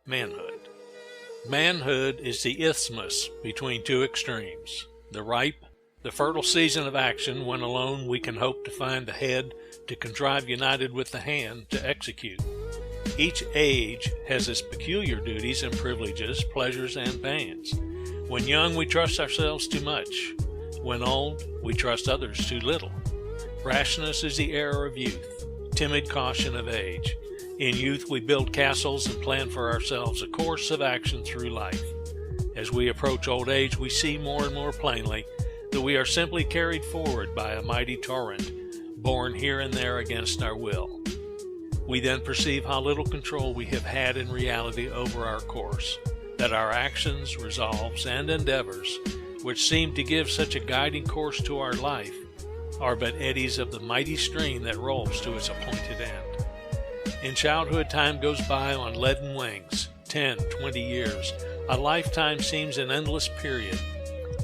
manhood. Manhood is the isthmus between two extremes, the ripe, the fertile season of action when alone we can hope to find the head to contrive united with the hand to execute. Each age has its peculiar duties and privileges, pleasures and pains. When young, we trust ourselves too much. When old, we trust others too little. Rashness is the error of youth, timid caution of age. In youth, we build castles and plan for ourselves a course of action through life. As we approach old age, we see more and more plainly that we are simply carried forward by a mighty torrent, borne here and there against our will. We then perceive how little control we have had in reality over our course, that our actions, resolves, and endeavors, which seem to give such a guiding course to our life, are but eddies of the mighty stream that rolls to its appointed end. In childhood, time goes by on leaden wings, 10, 20 years. A lifetime seems an endless period.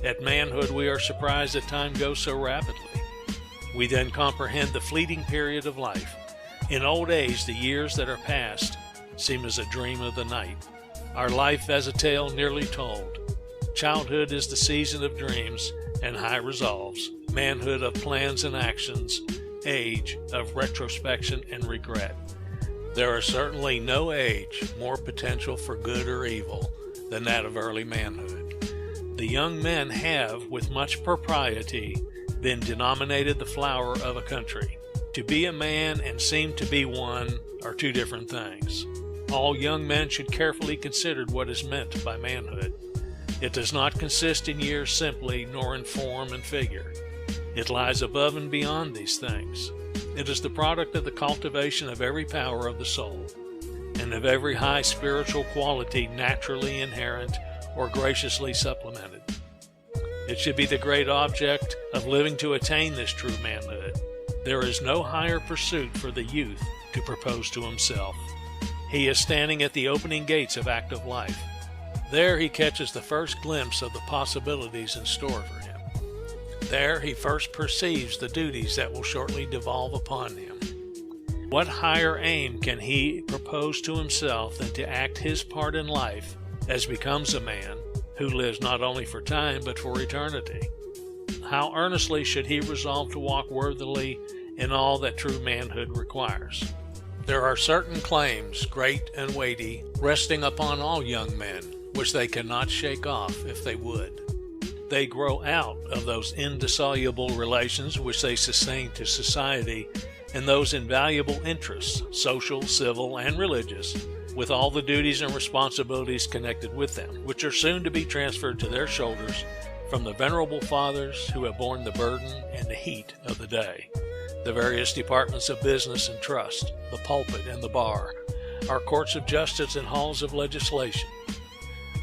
At manhood, we are surprised that time goes so rapidly. We then comprehend the fleeting period of life. In old age, the years that are past seem as a dream of the night, our life as a tale nearly told. Childhood is the season of dreams and high resolves, manhood of plans and actions, age of retrospection and regret. There is certainly no age more potential for good or evil than that of early manhood. The young men have, with much propriety, been denominated the flower of a country. To be a man and seem to be one are two different things. All young men should carefully consider what is meant by manhood. It does not consist in years simply, nor in form and figure. It lies above and beyond these things. It is the product of the cultivation of every power of the soul, and of every high spiritual quality naturally inherent or graciously supplemented. It should be the great object of living to attain this true manhood. There is no higher pursuit for the youth to propose to himself. He is standing at the opening gates of active life. There he catches the first glimpse of the possibilities in store for him. There he first perceives the duties that will shortly devolve upon him. What higher aim can he propose to himself than to act his part in life as becomes a man who lives not only for time but for eternity? How earnestly should he resolve to walk worthily in all that true manhood requires? There are certain claims, great and weighty, resting upon all young men, which they cannot shake off if they would. They grow out of those indissoluble relations which they sustain to society and those invaluable interests, social, civil, and religious, with all the duties and responsibilities connected with them, which are soon to be transferred to their shoulders from the venerable fathers who have borne the burden and the heat of the day. The various departments of business and trust, the pulpit and the bar, our courts of justice and halls of legislation,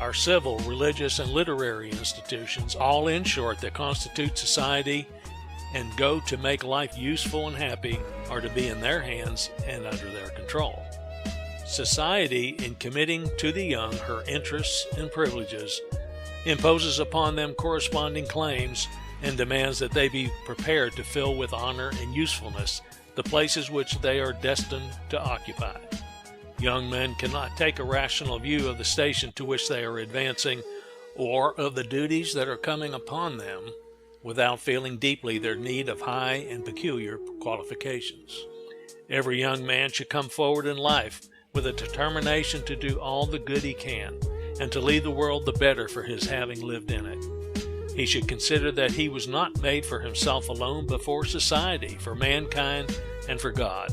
our civil, religious, and literary institutions, all in short that constitute society and go to make life useful and happy, are to be in their hands and under their control. Society, in committing to the young her interests and privileges, imposes upon them corresponding claims and demands that they be prepared to fill with honor and usefulness the places which they are destined to occupy. Young men cannot take a rational view of the station to which they are advancing or of the duties that are coming upon them without feeling deeply their need of high and peculiar qualifications. Every young man should come forward in life with a determination to do all the good he can and to leave the world the better for his having lived in it. He should consider that he was not made for himself alone, but for society, for mankind, and for God.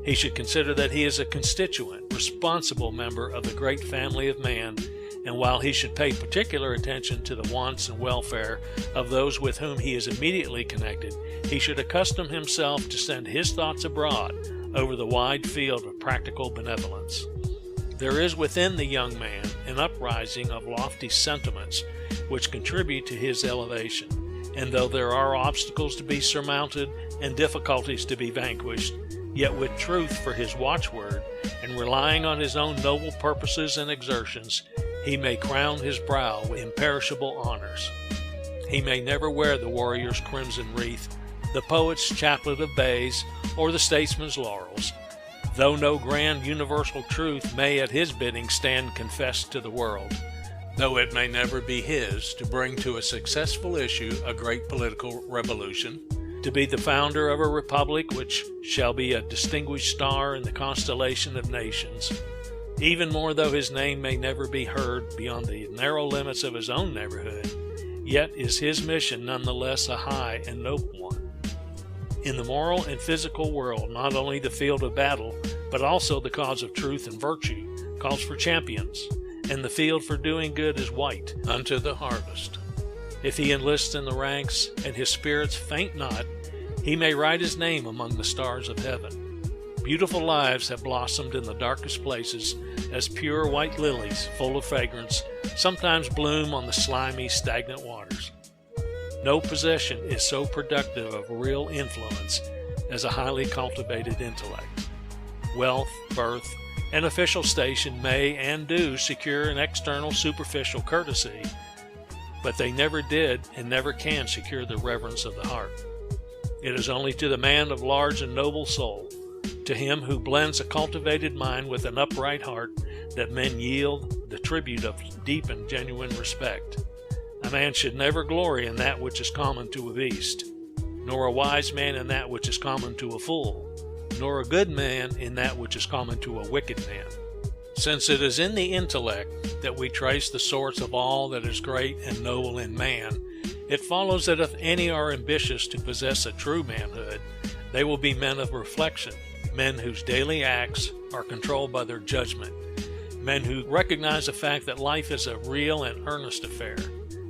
He should consider that he is a constituent, responsible member of the great family of man, and while he should pay particular attention to the wants and welfare of those with whom he is immediately connected, he should accustom himself to send his thoughts abroad over the wide field of practical benevolence. There is within the young man an uprising of lofty sentiments which contribute to his elevation, and though there are obstacles to be surmounted and difficulties to be vanquished, yet with truth for his watchword, and relying on his own noble purposes and exertions, he may crown his brow with imperishable honors. He may never wear the warrior's crimson wreath, the poet's chaplet of bays, or the statesman's laurels, though no grand universal truth may at his bidding stand confessed to the world, though it may never be his to bring to a successful issue a great political revolution, to be the founder of a republic which shall be a distinguished star in the constellation of nations, even more though his name may never be heard beyond the narrow limits of his own neighborhood, yet is his mission nonetheless a high and noble one. In the moral and physical world, not only the field of battle, but also the cause of truth and virtue calls for champions, and the field for doing good is white unto the harvest. If he enlists in the ranks, and his spirits faint not, he may write his name among the stars of heaven. Beautiful lives have blossomed in the darkest places, as pure white lilies, full of fragrance, sometimes bloom on the slimy, stagnant waters. No possession is so productive of real influence as a highly cultivated intellect. Wealth, birth, and official station may and do secure an external superficial courtesy, but they never did and never can secure the reverence of the heart. It is only to the man of large and noble soul, to him who blends a cultivated mind with an upright heart, that men yield the tribute of deep and genuine respect. A man should never glory in that which is common to a beast, nor a wise man in that which is common to a fool, nor a good man in that which is common to a wicked man. Since it is in the intellect that we trace the source of all that is great and noble in man, it follows that if any are ambitious to possess a true manhood, they will be men of reflection, men whose daily acts are controlled by their judgment, men who recognize the fact that life is a real and earnest affair,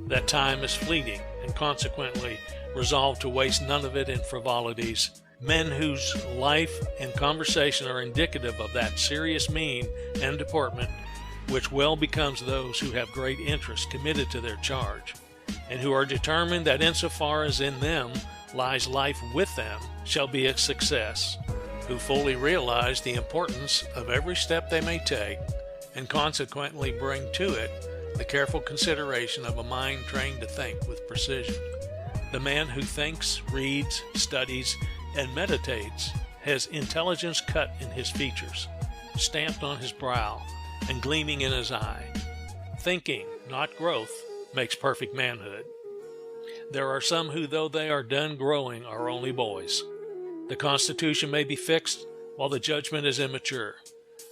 that time is fleeting, and consequently resolve to waste none of it in frivolities, men whose life and conversation are indicative of that serious mien and deportment which well becomes those who have great interest committed to their charge, and who are determined that insofar as in them lies life with them shall be a success, who fully realize the importance of every step they may take, and consequently bring to it the careful consideration of a mind trained to think with precision. The man who thinks, reads, studies, and meditates has intelligence cut in his features, stamped on his brow, and gleaming in his eye. Thinking, not growth, makes perfect manhood. There are some who, though they are done growing, are only boys. The constitution may be fixed while the judgment is immature.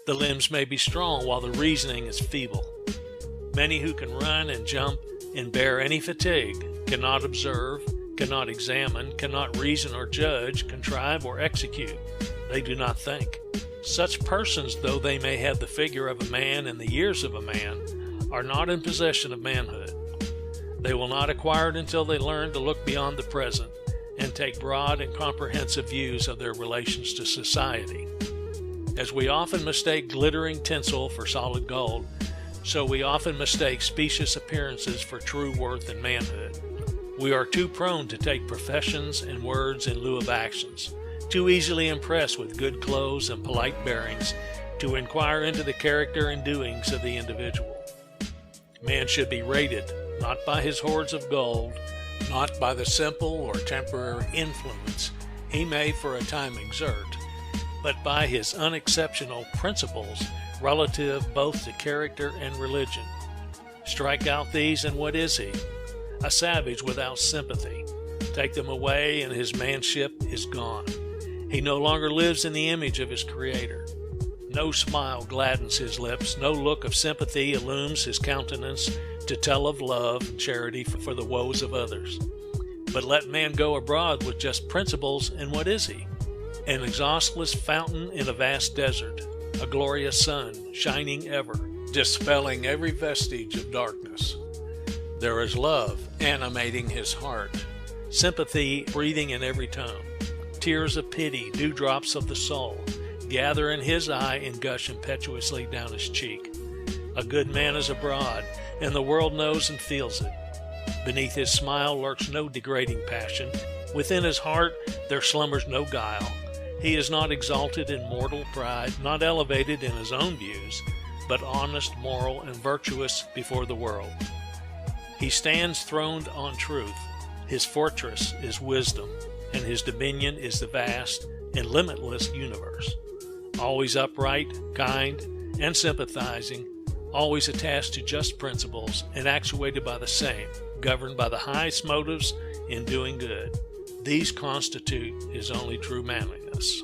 The limbs may be strong while the reasoning is feeble. Many who can run and jump and bear any fatigue cannot observe, cannot examine, cannot reason or judge, contrive or execute. They do not think. Such persons, though they may have the figure of a man and the years of a man, are not in possession of manhood. They will not acquire it until they learn to look beyond the present and take broad and comprehensive views of their relations to society. As we often mistake glittering tinsel for solid gold, so we often mistake specious appearances for true worth and manhood. We are too prone to take professions and words in lieu of actions, too easily impressed with good clothes and polite bearings, to inquire into the character and doings of the individual. Man should be rated not by his hoards of gold, not by the simple or temporary influence he may for a time exert, but by his unexceptional principles relative both to character and religion. Strike out these, and what is he? A savage without sympathy. Take them away, and his manship is gone. He no longer lives in the image of his Creator. No smile gladdens his lips, no look of sympathy illumes his countenance to tell of love and charity for the woes of others. But let man go abroad with just principles, and what is he? An exhaustless fountain in a vast desert, a glorious sun, shining ever, dispelling every vestige of darkness. There is love animating his heart, sympathy breathing in every tone. Tears of pity, dewdrops of the soul, gather in his eye and gush impetuously down his cheek. A good man is abroad, and the world knows and feels it. Beneath his smile lurks no degrading passion. Within his heart there slumbers no guile. He is not exalted in mortal pride, not elevated in his own views, but honest, moral, and virtuous before the world. He stands throned on truth. His fortress is wisdom, and his dominion is the vast and limitless universe. always upright, kind, and sympathizing, always attached to just principles and actuated by the same, governed by the highest motives in doing good. These constitute his only true manliness.